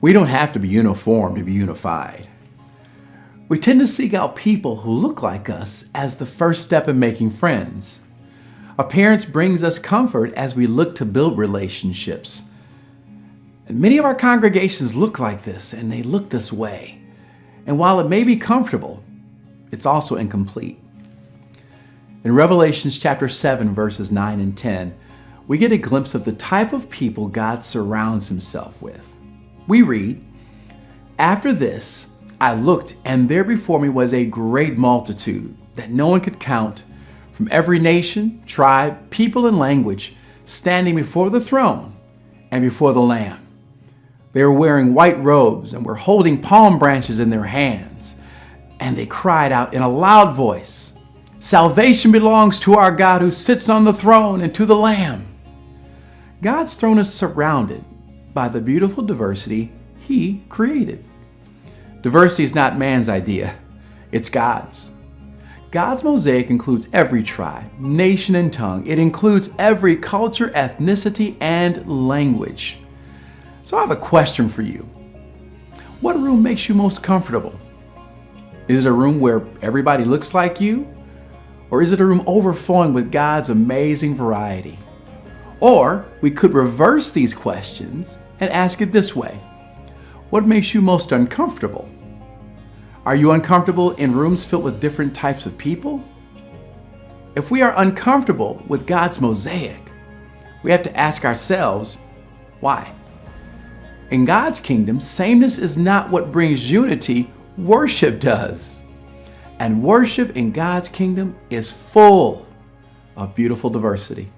We don't have to be uniform to be unified. We tend to seek out people who look like us as the first step in making friends. Appearance brings us comfort as we look to build relationships. And many of our congregations look like this, and they look this way. And while it may be comfortable, it's also incomplete. In Revelations chapter 7, verses 9 and 10, we get a glimpse of the type of people God surrounds himself with. We read, "After this, I looked, and there before me was a great multitude that no one could count, from every nation, tribe, people, and language, standing before the throne and before the Lamb. They were wearing white robes and were holding palm branches in their hands. And they cried out in a loud voice, 'Salvation belongs to our God who sits on the throne and to the Lamb.'" God's throne is surrounded by the beautiful diversity He created. Diversity is not man's idea, it's God's. God's mosaic includes every tribe, nation, and tongue. It includes every culture, ethnicity, and language. So I have a question for you. What room makes you most comfortable? Is it a room where everybody looks like you? Or is it a room overflowing with God's amazing variety? Or we could reverse these questions and ask it this way. What makes you most uncomfortable? Are you uncomfortable in rooms filled with different types of people? If we are uncomfortable with God's mosaic, we have to ask ourselves, why? In God's kingdom, sameness is not what brings unity, worship does. And worship in God's kingdom is full of beautiful diversity.